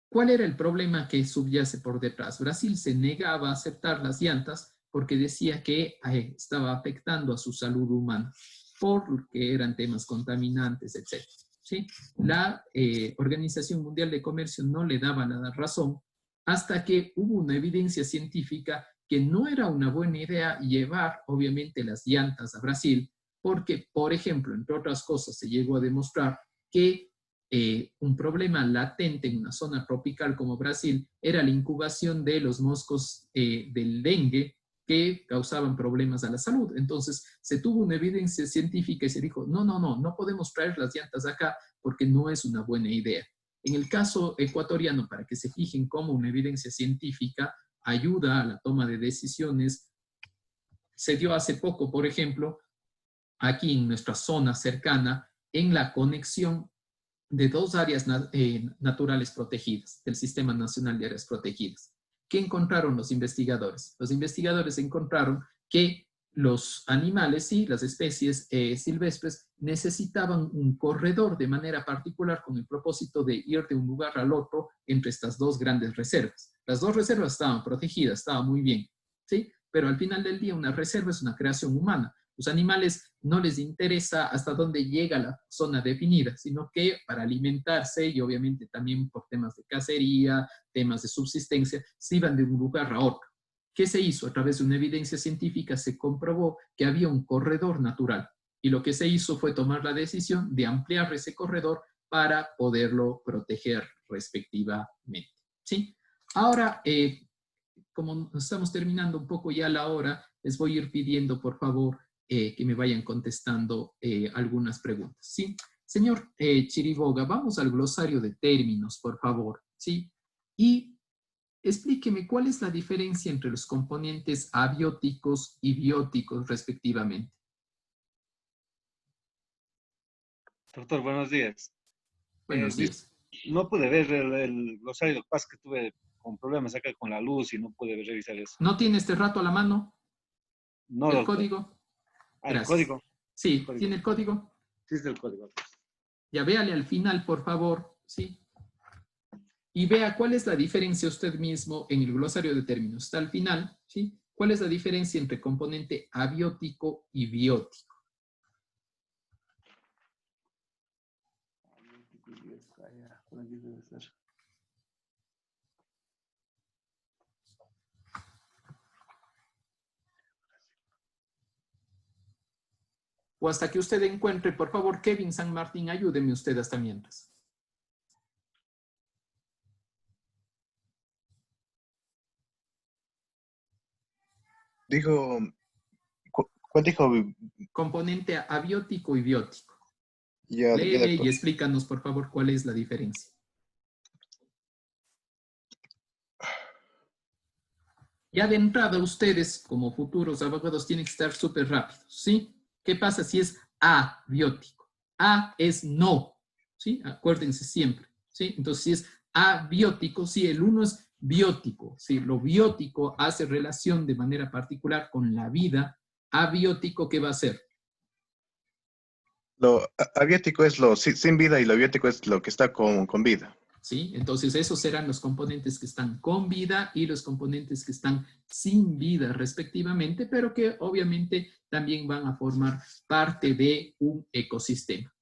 ¿Cuál era el problema que subyace por detrás? Brasil se negaba a aceptar las llantas porque decía que estaba afectando a su salud humana, porque eran temas contaminantes, etc. ¿Sí? La Organización Mundial de Comercio no le daba la razón hasta que hubo una evidencia científica que no era una buena idea llevar, obviamente, las llantas a Brasil, porque, por ejemplo, entre otras cosas, se llegó a demostrar que un problema latente en una zona tropical como Brasil era la incubación de los moscos del dengue que causaban problemas a la salud. Entonces, se tuvo una evidencia científica y se dijo, no podemos traer las llantas acá porque no es una buena idea. En el caso ecuatoriano, para que se fijen cómo una evidencia científica ayuda a la toma de decisiones, se dio hace poco, por ejemplo, aquí en nuestra zona cercana, en la conexión de dos áreas naturales protegidas, del Sistema Nacional de Áreas Protegidas. ¿Qué encontraron los investigadores? Los investigadores encontraron que los animales y las especies silvestres necesitaban un corredor de manera particular con el propósito de ir de un lugar al otro entre estas dos grandes reservas. Las dos reservas estaban protegidas, estaba muy bien, ¿sí? Pero al final del día una reserva es una creación humana. Los animales no les interesa hasta dónde llega la zona definida, sino que para alimentarse y obviamente también por temas de cacería, temas de subsistencia, se iban de un lugar a otro. ¿Qué se hizo? A través de una evidencia científica se comprobó que había un corredor natural y lo que se hizo fue tomar la decisión de ampliar ese corredor para poderlo proteger respectivamente. ¿Sí? Ahora, como estamos terminando un poco ya la hora, les voy a ir pidiendo, por favor, que me vayan contestando algunas preguntas. ¿Sí? Señor Chiriboga, vamos al glosario de términos, por favor. ¿Sí? Y explíqueme cuál es la diferencia entre los componentes abióticos y bióticos, respectivamente. Doctor, buenos días. Buenos días. No pude ver el glosario del PAS, que tuve con problemas acá con la luz y no pude revisar eso. ¿No tiene este rato a la mano? No, ¿El doctor. código? ¿El Gracias. código? Sí, El código. ¿tiene el código? Sí, es del código. Ya véale al final, por favor, ¿sí? Y vea cuál es la diferencia usted mismo en el glosario de términos. Está al final, ¿sí? ¿Cuál es la diferencia entre componente abiótico y biótico? O hasta que usted encuentre, por favor, Kevin San Martín, ayúdeme usted hasta mientras. Dijo, ¿cuál dijo? Componente abiótico y biótico. Ya, Léeme y explícanos, por favor, cuál es la diferencia. Ya de entrada, ustedes, como futuros abogados, tienen que estar súper rápidos, ¿sí? ¿Qué pasa si es abiótico? A es no, ¿sí? Acuérdense siempre, ¿sí? Entonces, si es abiótico, sí, el uno es biótico, ¿sí? Lo biótico hace relación de manera particular con la vida. Abiótico, ¿qué va a ser? Lo abiótico es lo sin vida y lo biótico es lo que está con vida. ¿Sí? Entonces, esos serán los componentes que están con vida y los componentes que están sin vida, respectivamente, pero que obviamente también van a formar parte de un ecosistema.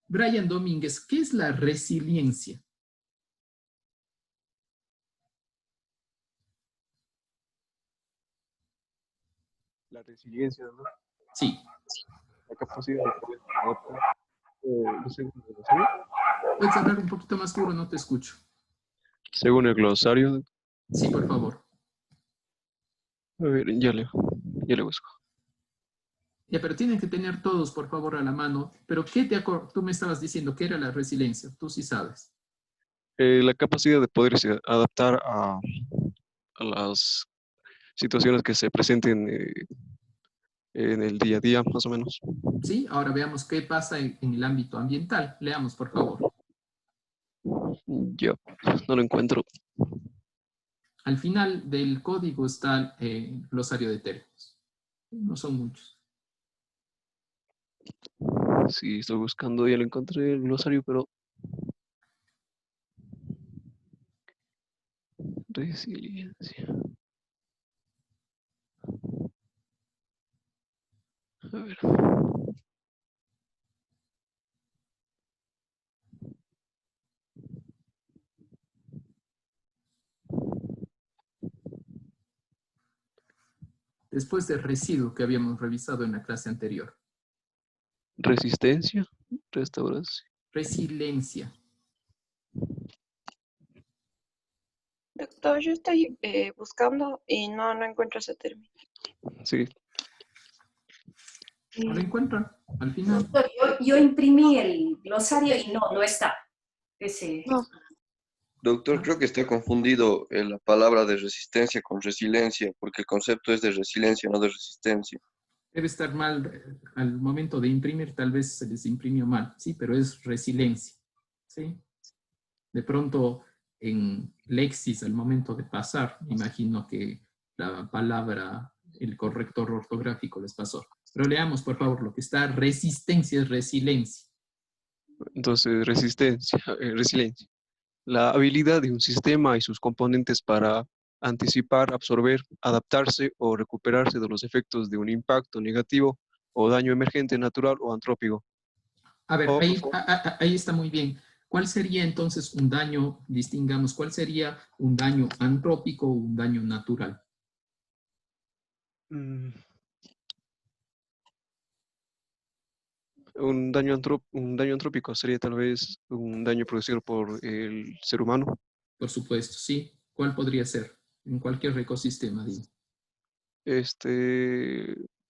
Brian Domínguez, ¿qué es la resiliencia? La resiliencia, ¿no? Sí. La capacidad de poder adaptar según el glosario. ¿Puedes hablar un poquito más duro? No te escucho. Según el glosario. Sí, por favor. A ver, ya le busco. Ya, pero tienen que tener todos, por favor, a la mano. Pero tú me estabas diciendo que era la resiliencia. Tú sí sabes. La capacidad de poderse adaptar a las situaciones que se presenten en el día a día, más o menos. Sí, ahora veamos qué pasa en el ámbito ambiental. Leamos, por favor. Ya, no lo encuentro. Al final del código está el glosario de términos. No son muchos. Sí, estoy buscando, ya lo encontré el glosario, pero... Resiliencia. A ver. Después del residuo que habíamos revisado en la clase anterior. Resistencia, restauración. Resiliencia. Doctor, yo estoy buscando y no encuentro ese término. Sí. ¿No lo encuentran? Al final. Doctor, yo imprimí el glosario y no está. Ese. No. Doctor, creo que está confundido la palabra de resistencia con resiliencia, porque el concepto es de resiliencia, no de resistencia. Debe estar mal al momento de imprimir, tal vez se les imprimió mal, sí, pero es resiliencia, ¿sí? De pronto en Lexis, al momento de pasar, imagino que la palabra, el corrector ortográfico les pasó. Pero leamos, por favor, lo que está resistencia es resiliencia. Entonces, resiliencia. La habilidad de un sistema y sus componentes para anticipar, absorber, adaptarse o recuperarse de los efectos de un impacto negativo o daño emergente natural o antrópico. A ver, O, ahí está muy bien. ¿Cuál sería entonces un daño, distingamos, cuál sería un daño antrópico o un daño natural? un daño antrópico sería tal vez un daño producido por el ser humano. Por supuesto, sí. ¿Cuál podría ser? En cualquier ecosistema, digo.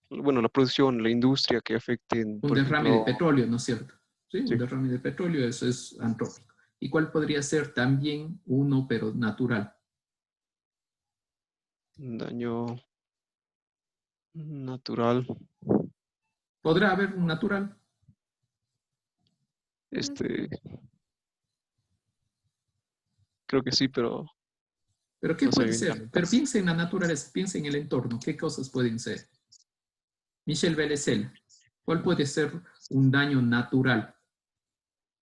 Bueno, la producción, la industria que afecten, Un por derrame de ejemplo, petróleo, ¿no es cierto? Sí, sí, un derrame de petróleo, eso es antrópico. ¿Y cuál podría ser también uno, pero natural? un daño natural. ¿Podrá haber un natural? Creo que sí, pero ¿Pero qué no se me puede viene a la ser? mente. Pero piensa en la naturaleza, piensa en el entorno. ¿Qué cosas pueden ser? Michelle Belecel, ¿cuál puede ser un daño natural?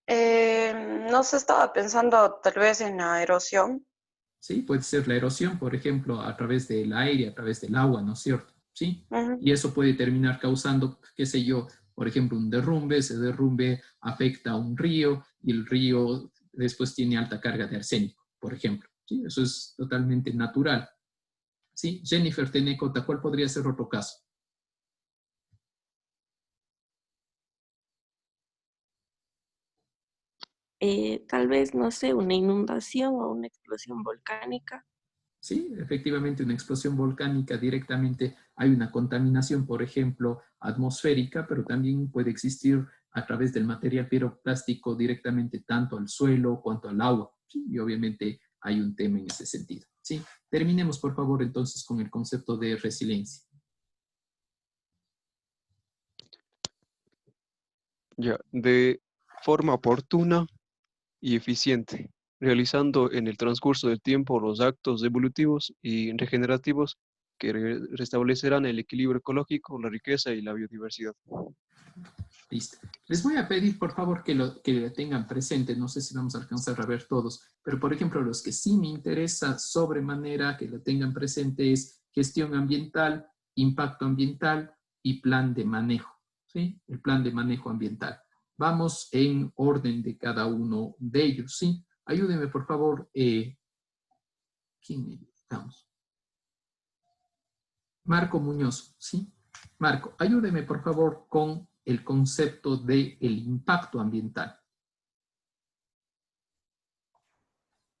No se estaba pensando tal vez en la erosión. Sí, puede ser la erosión, por ejemplo, a través del aire, a través del agua, ¿no es cierto? Sí. Ujú. Y eso puede terminar causando, qué sé yo, por ejemplo, un derrumbe. Ese derrumbe afecta a un río y el río después tiene alta carga de arsénico, por ejemplo. ¿Sí? Eso es totalmente natural. ¿Sí? Jennifer Tenecota, ¿cuál podría ser otro caso? Tal vez, no sé, una inundación o una explosión volcánica. Sí, efectivamente, una explosión volcánica directamente hay una contaminación, por ejemplo, atmosférica, pero también puede existir a través del material piroplástico directamente tanto al suelo cuanto al agua. ¿Sí? Y obviamente hay un tema en ese sentido. ¿Sí? Terminemos, por favor, entonces con el concepto de resiliencia. Ya, de forma oportuna y eficiente, realizando en el transcurso del tiempo los actos evolutivos y regenerativos que restablecerán el equilibrio ecológico, la riqueza y la biodiversidad. Listo. Les voy a pedir, por favor, que lo tengan presente. No sé si vamos a alcanzar a ver todos, pero por ejemplo, los que sí me interesa sobremanera que lo tengan presente es gestión ambiental, impacto ambiental y plan de manejo. ¿Sí? El plan de manejo ambiental. Vamos en orden de cada uno de ellos. ¿Sí? Ayúdenme, por favor. ¿Quién estamos? Marco Muñoz. ¿Sí? Marco, ayúdeme, por favor, con el concepto del impacto ambiental.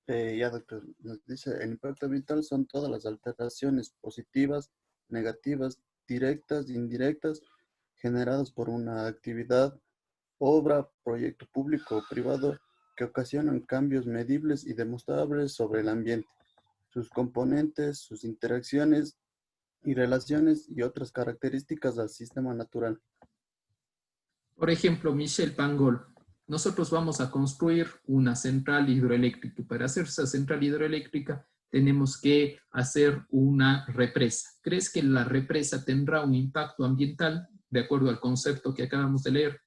Ya, doctor, nos dice, el impacto ambiental son todas las alteraciones positivas, negativas, directas e indirectas generadas por una actividad, obra, proyecto público o privado que ocasionan cambios medibles y demostrables sobre el ambiente, sus componentes, sus interacciones y relaciones y otras características del sistema natural. Por ejemplo, Michel Pangol, nosotros vamos a construir una central hidroeléctrica. Para hacer esa central hidroeléctrica tenemos que hacer una represa. ¿Crees que la represa tendrá un impacto ambiental de acuerdo al concepto que acabamos de leer?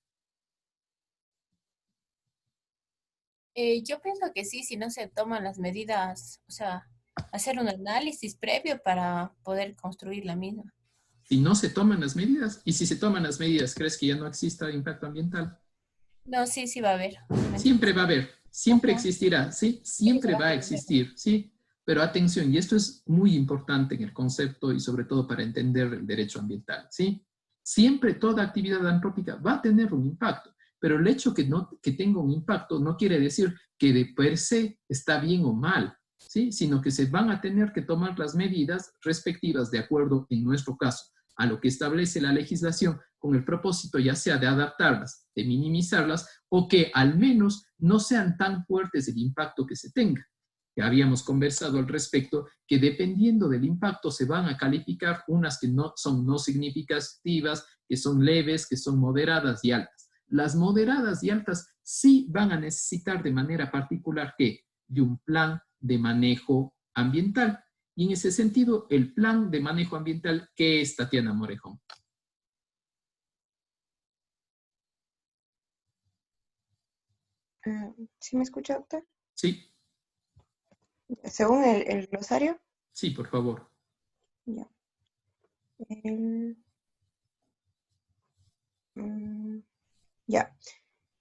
Yo pienso que sí, si no se toman las medidas, o sea, hacer un análisis previo para poder construir la misma. Si no se toman las medidas, y si se toman las medidas, ¿crees que ya no exista impacto ambiental? No, sí, sí va a haber. Siempre va a haber, siempre Ajá. existirá, ¿sí? Siempre va a existir, ¿sí? Pero atención, y esto es muy importante en el concepto y sobre todo para entender el derecho ambiental, ¿sí? Siempre toda actividad antrópica va a tener un impacto, pero el hecho que tenga un impacto no quiere decir que de per se está bien o mal, ¿sí? Sino que se van a tener que tomar las medidas respectivas de acuerdo, en nuestro caso, a lo que establece la legislación con el propósito ya sea de adaptarlas, de minimizarlas o que al menos no sean tan fuertes el impacto que se tenga. Ya habíamos conversado al respecto que dependiendo del impacto se van a calificar unas que no son no significativas, que son leves, que son moderadas y altas. Las moderadas y altas sí van a necesitar de manera particular que de un plan de manejo ambiental. Y en ese sentido, el plan de manejo ambiental, ¿qué es, Tatiana Morejón? ¿Sí me escucha, doctor? Sí. Según el glosario, Sí, por favor. Ya. Ya.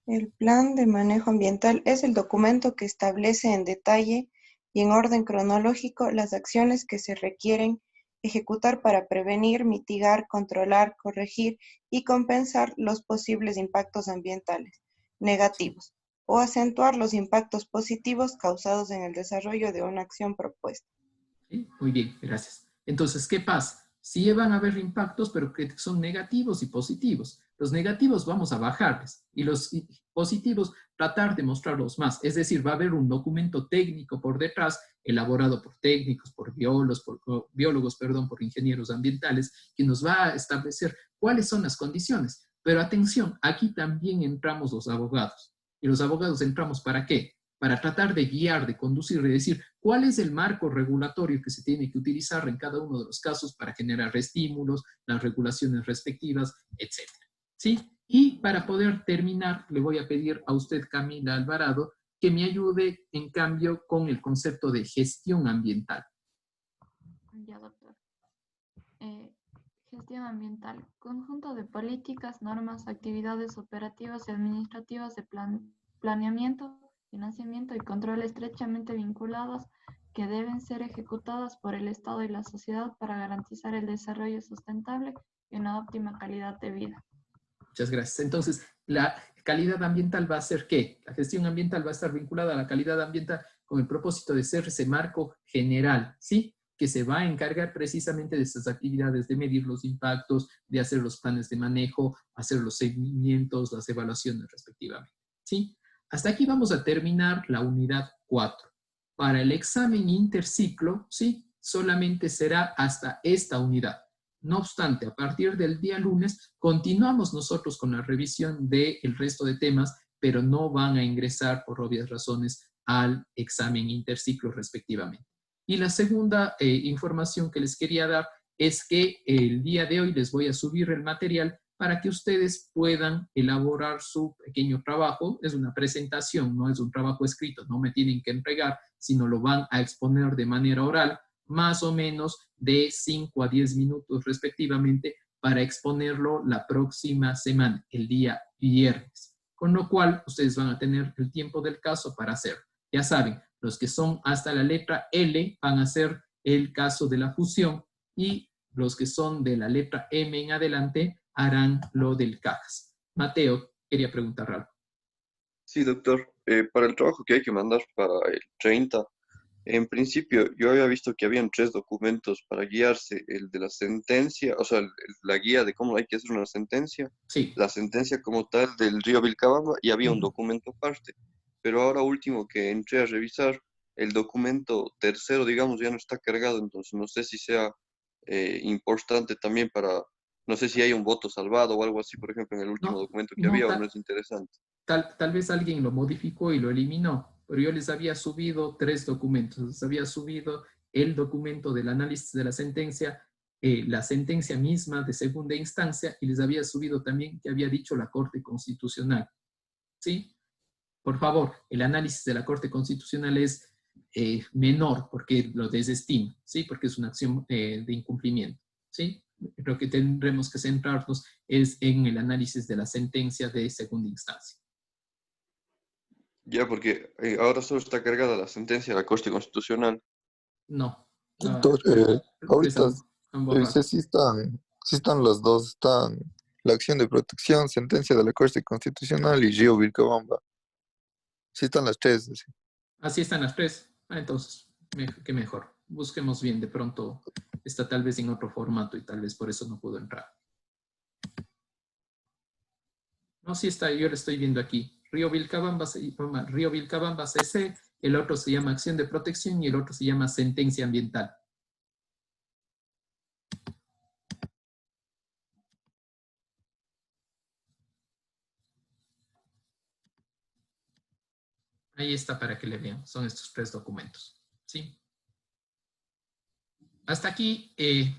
El plan de manejo ambiental es el documento que establece en detalle y en orden cronológico las acciones que se requieren ejecutar para prevenir, mitigar, controlar, corregir y compensar los posibles impactos ambientales negativos o acentuar los impactos positivos causados en el desarrollo de una acción propuesta. Sí, muy bien, gracias. Entonces, ¿qué pasa? Sí van a haber impactos, pero que son negativos y positivos. Los negativos vamos a bajarles y los positivos tratar de mostrarlos más. Es decir, va a haber un documento técnico por detrás, elaborado por técnicos, por biólogos, por ingenieros ambientales, que nos va a establecer cuáles son las condiciones. Pero atención, aquí también entramos los abogados. ¿Y los abogados entramos para qué? Para tratar de guiar, de conducir, de decir cuál es el marco regulatorio que se tiene que utilizar en cada uno de los casos para generar estímulos, las regulaciones respectivas, etc. ¿Sí? Y para poder terminar, le voy a pedir a usted, Camila Alvarado, que me ayude, en cambio, con el concepto de gestión ambiental. Ya, doctor. Gestión ambiental. Conjunto de políticas, normas, actividades operativas y administrativas de planeamiento, financiamiento y control estrechamente vinculados que deben ser ejecutadas por el Estado y la sociedad para garantizar el desarrollo sustentable y una óptima calidad de vida. Muchas gracias. Entonces, la calidad ambiental va a ser ¿qué? La gestión ambiental va a estar vinculada a la calidad ambiental con el propósito de ser ese marco general, ¿sí? Que se va a encargar precisamente de estas actividades, de medir los impactos, de hacer los planes de manejo, hacer los seguimientos, las evaluaciones respectivamente, ¿sí? Hasta aquí vamos a terminar la unidad 4. Para el examen interciclo, ¿sí? Solamente será hasta esta unidad. No obstante, a partir del día lunes, continuamos nosotros con la revisión del resto de temas, pero no van a ingresar, por obvias razones, al examen interciclo respectivamente. Y la segunda información que les quería dar es que el día de hoy les voy a subir el material para que ustedes puedan elaborar su pequeño trabajo. Es una presentación, no es un trabajo escrito, no me tienen que entregar, sino lo van a exponer de manera oral, más o menos de 5 a 10 minutos respectivamente, para exponerlo la próxima semana, el día viernes. Con lo cual, ustedes van a tener el tiempo del caso para hacerlo. Ya saben, los que son hasta la letra L van a hacer el caso de la fusión y los que son de la letra M en adelante harán lo del cajas. Mateo, quería preguntar algo. Sí, doctor. Para el trabajo que hay que mandar para el 30, en principio yo había visto que habían 3 documentos para guiarse: el de la sentencia, o sea, la guía de cómo hay que hacer una sentencia, sí, la sentencia como tal del río Vilcabamba, y había un documento aparte. Pero ahora último que entré a revisar, el documento tercero, digamos, ya no está cargado, entonces no sé si sea importante también para, no sé si hay un voto salvado o algo así, por ejemplo, en el último documento que había, o no es interesante. Tal vez alguien lo modificó y lo eliminó, pero yo les había subido 3 documentos. Les había subido el documento del análisis de la sentencia misma de segunda instancia, y les había subido también que había dicho la Corte Constitucional. ¿Sí? Por favor, el análisis de la Corte Constitucional es menor porque lo desestima, ¿sí? Porque es una acción de incumplimiento, ¿sí? Lo que tendremos que centrarnos es en el análisis de la sentencia de segunda instancia. Ya, porque ahora solo está cargada la sentencia de la Corte Constitucional. No. Doctor, ahorita sí están las dos, están la acción de protección, sentencia de la Corte Constitucional y Río Vilcabamba. Sí están las 3. Sí. Así están las 3. Entonces, qué mejor. Busquemos bien, de pronto está tal vez en otro formato y tal vez por eso no pudo entrar. No, sí está, yo lo estoy viendo aquí. Río Vilcabamba CC, el otro se llama acción de protección y el otro se llama sentencia ambiental. Ahí está para que le vean. Son estos 3 documentos. ¿Sí? Hasta aquí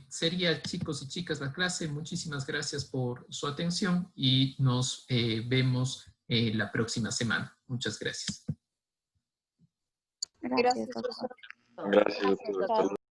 sería, chicos y chicas, la clase. Muchísimas gracias por su atención y nos vemos la próxima semana. Muchas gracias. Gracias, doctor. Gracias, doctor. Hasta luego.